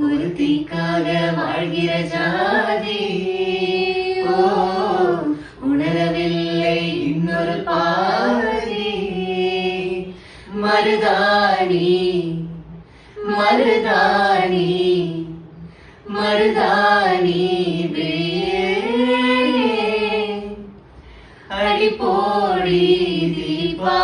ஒருத்திக்காக வாழ்கிற ஜாதி உணரவில்லை இன்னொரு பாதி. மருதாணி மருதாணி மருதாணி அடி போடி தீபா